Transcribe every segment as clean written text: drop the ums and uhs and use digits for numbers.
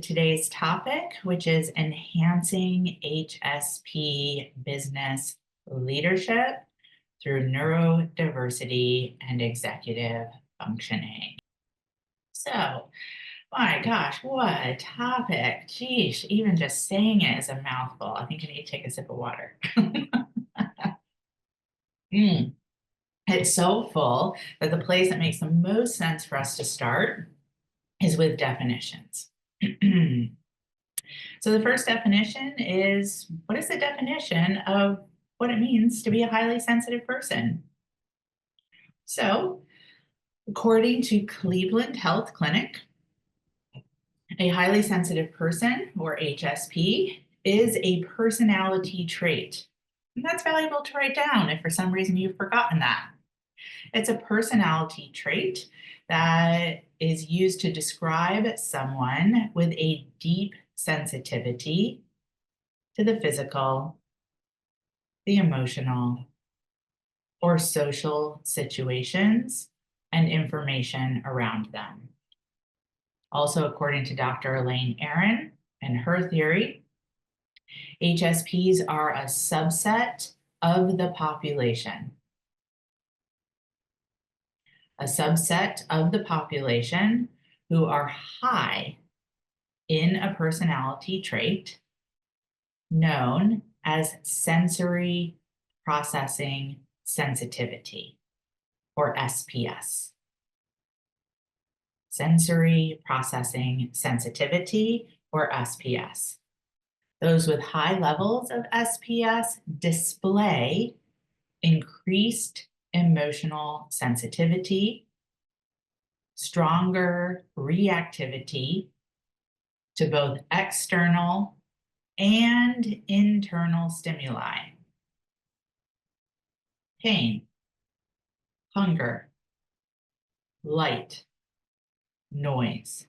today's topic, which is enhancing HSP business leadership through neurodiversity and executive functioning. So, my gosh, what a topic. Geesh, even just saying it is a mouthful. I think I need to take a sip of water. It's so full that the place that makes the most sense for us to start is with definitions. So the first definition is, what is the definition of what it means to be a highly sensitive person? So, according to Cleveland Health Clinic, a highly sensitive person, or HSP, is a personality trait. And that's valuable to write down if for some reason you've forgotten that. It's a personality trait that is used to describe someone with a deep sensitivity to the physical, the emotional, or social situations and information around them. Also, according to Dr. Elaine Aron and her theory, HSPs are a subset of the population. A subset of the population who are high in a personality trait known as sensory processing sensitivity, or SPS. Sensory processing sensitivity, or SPS. Those with high levels of SPS display increased emotional sensitivity, stronger reactivity to both external and internal stimuli. Pain, hunger, light, noise.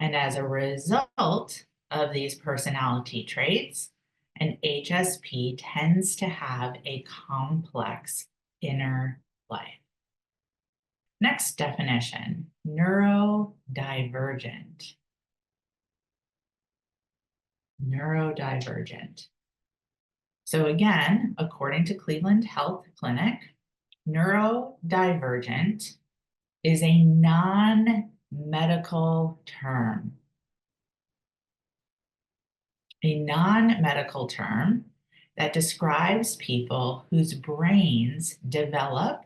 And as a result of these personality traits, an HSP tends to have a complex inner life. Next definition, neurodivergent. Neurodivergent. So again, according to Cleveland Health Clinic, neurodivergent is a non-medical term. A non-medical term that describes people whose brains develop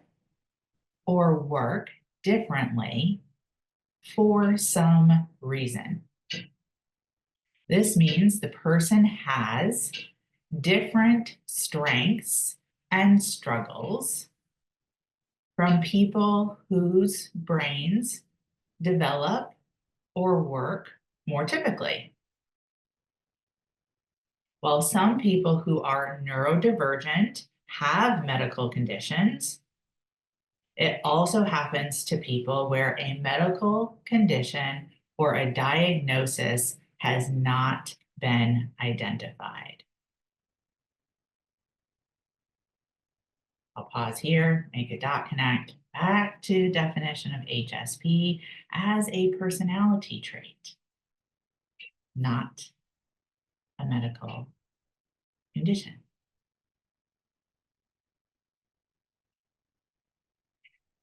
or work differently for some reason. This means the person has different strengths and struggles from people whose brains develop or work more typically. While some people who are neurodivergent have medical conditions, it also happens to people where a medical condition or a diagnosis has not been identified. I'll pause here, make a dot connect, back to definition of HSP as a personality trait, not a medical condition.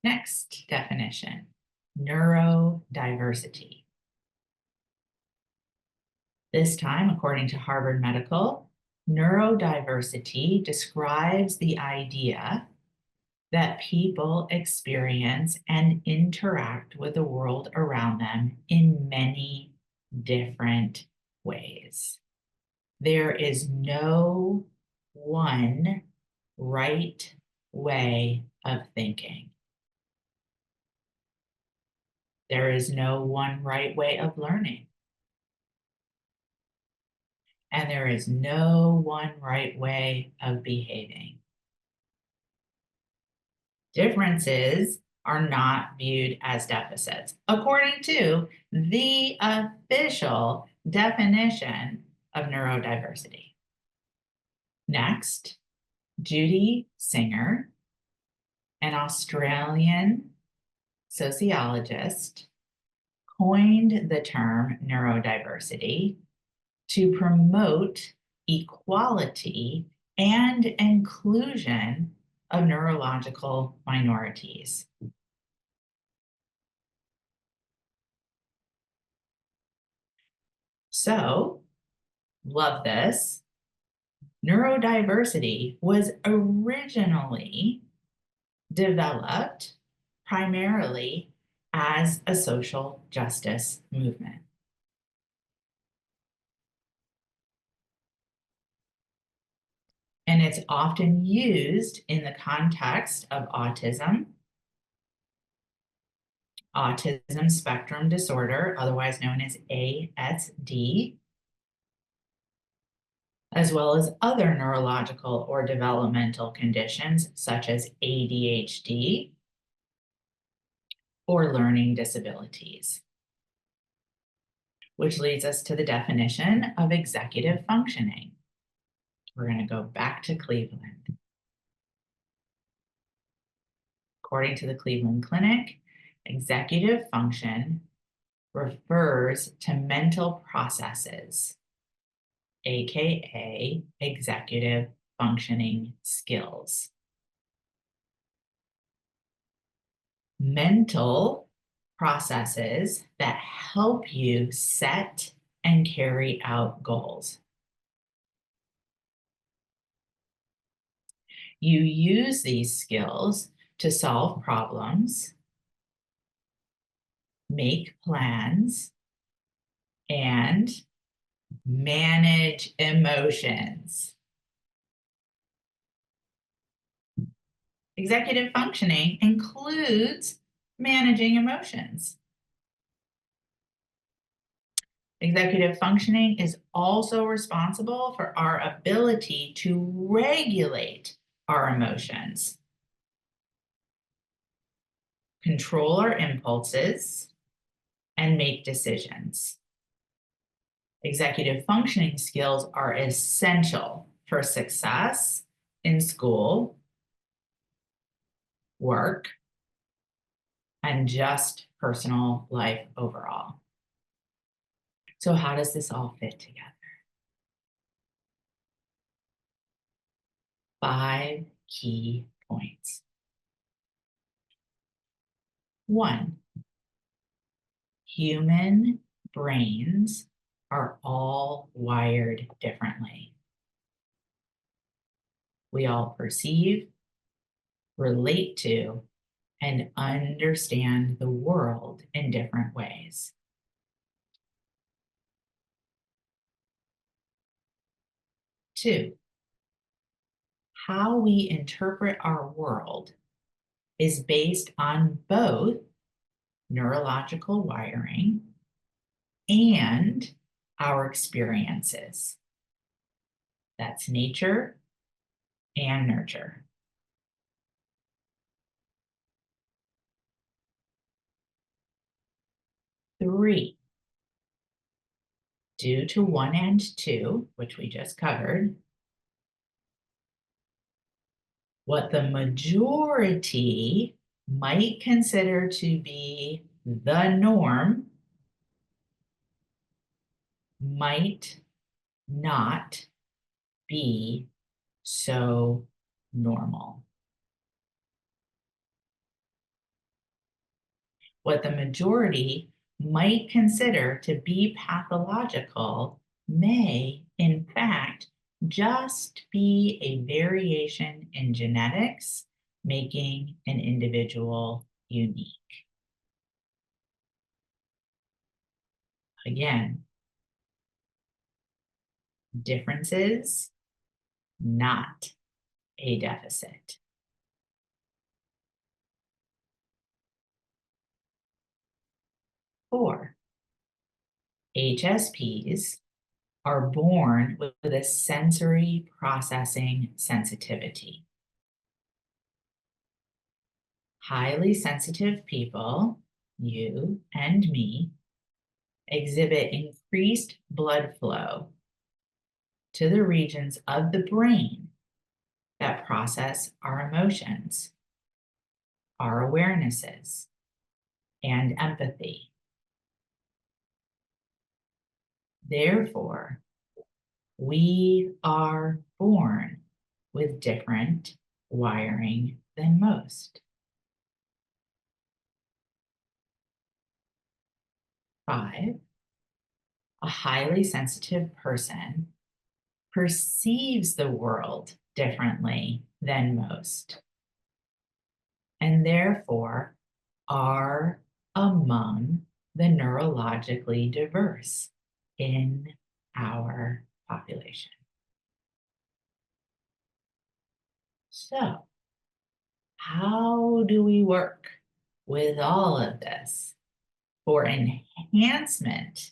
Next definition, neurodiversity. This time, according to Harvard Medical, neurodiversity describes the idea that people experience and interact with the world around them in many different ways. There is no one right way of thinking. There is no one right way of learning. And there is no one right way of behaving. Differences are not viewed as deficits, according to the official definition of neurodiversity. Next, Judy Singer, an Australian sociologist, coined the term neurodiversity to promote equality and inclusion of neurological minorities. So, love this. Neurodiversity was originally developed primarily as a social justice movement. And it's often used in the context of autism spectrum disorder, otherwise known as ASD, as well as other neurological or developmental conditions such as ADHD or learning disabilities. Which leads us to the definition of executive functioning. We're going to go back to Cleveland. According to the Cleveland Clinic, executive function refers to mental processes, aka executive functioning skills. Mental processes that help you set and carry out goals. You use these skills to solve problems, make plans, and manage emotions. Executive functioning includes managing emotions. Executive functioning is also responsible for our ability to regulate our emotions, control our impulses, and make decisions. Executive functioning skills are essential for success in school, work, and just personal life overall. So how does this all fit together? 5 key points. 1, human brains are all wired differently. We all perceive, relate to, and understand the world in different ways. 2, how we interpret our world is based on both neurological wiring and our experiences. That's nature and nurture. 3, due to 1 and 2, which we just covered, what the majority might consider to be the norm might not be so normal. What the majority might consider to be pathological may, in fact, just be a variation in genetics, making an individual unique. Again, differences, not a deficit. 4, HSPs are born with a sensory processing sensitivity. Highly sensitive people, you and me, exhibit increased blood flow to the regions of the brain that process our emotions, our awarenesses, and empathy. Therefore, we are born with different wiring than most. 5, a highly sensitive person perceives the world differently than most, and therefore are among the neurologically diverse in our population. So, how do we work with all of this for enhancement,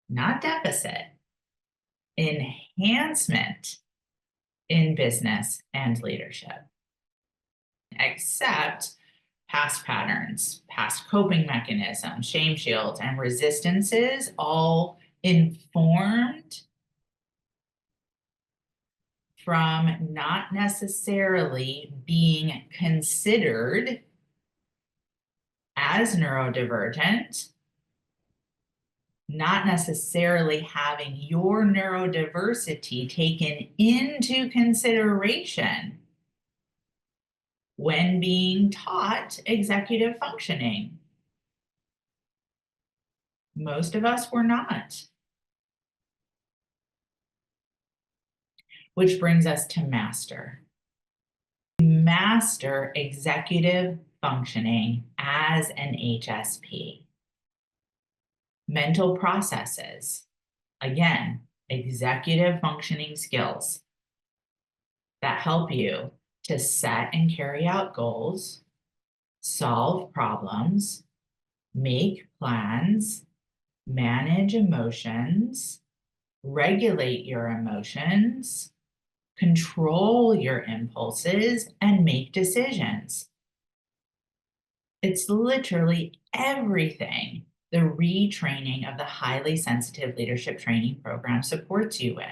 not deficit, enhancement in business and leadership? Accept past patterns, past coping mechanisms, shame shields, and resistances, all informed from not necessarily being considered as neurodivergent, not necessarily having your neurodiversity taken into consideration when being taught executive functioning. Most of us were not. Which brings us to master. Master executive functioning as an HSP. Mental processes, again, executive functioning skills that help you to set and carry out goals, solve problems, make plans, manage emotions, regulate your emotions, control your impulses, and make decisions. It's literally everything the retraining of the highly sensitive leadership training program supports you with.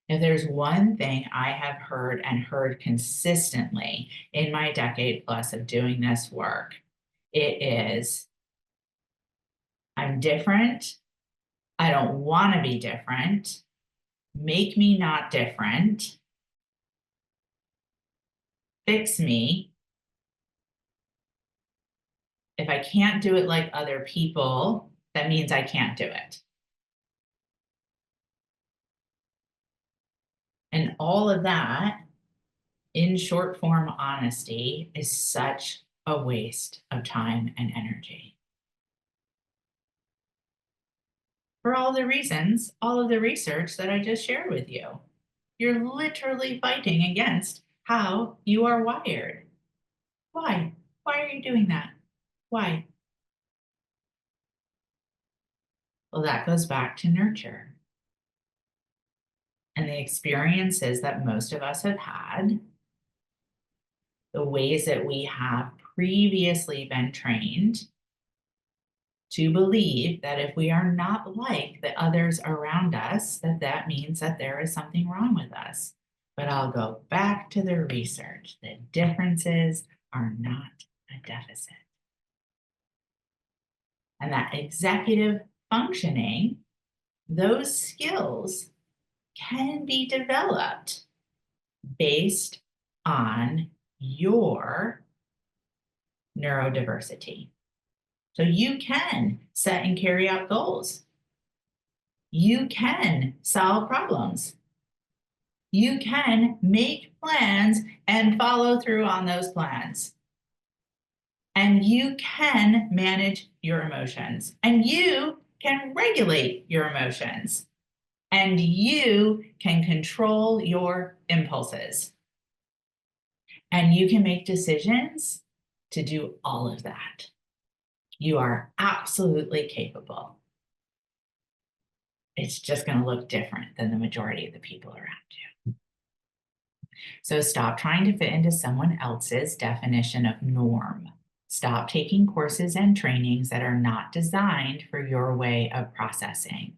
If there's one thing I have heard and heard consistently in my decade plus of doing this work, it is, I'm different. I don't want to be different. Make me not different. Fix me. If I can't do it like other people, that means I can't do it. And all of that, in short form honesty, is such a waste of time and energy. For all the reasons, all of the research that I just shared with you. You're literally fighting against how you are wired. Why? Why are you doing that? Why? Well, that goes back to nurture and the experiences that most of us have had, the ways that we have previously been trained to believe that if we are not like the others around us, that means that there is something wrong with us. But I'll go back to the research. The differences are not a deficit. And that executive functioning, those skills can be developed based on your neurodiversity. So you can set and carry out goals. You can solve problems. You can make plans and follow through on those plans. And you can manage your emotions. And you can regulate your emotions. And you can control your impulses. And you can make decisions to do all of that. You are absolutely capable. It's just going to look different than the majority of the people around you. So stop trying to fit into someone else's definition of norm. Stop taking courses and trainings that are not designed for your way of processing.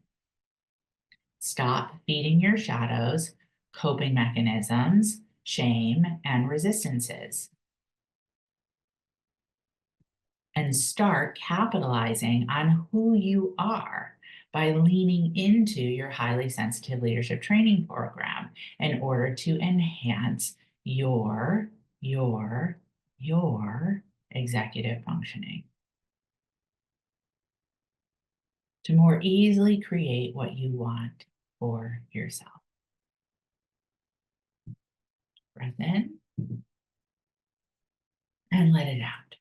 Stop feeding your shadows, coping mechanisms, shame, and resistances. and start capitalizing on who you are by leaning into your highly sensitive leadership training program in order to enhance your executive functioning, to more easily create what you want for yourself. Breath in and let it out.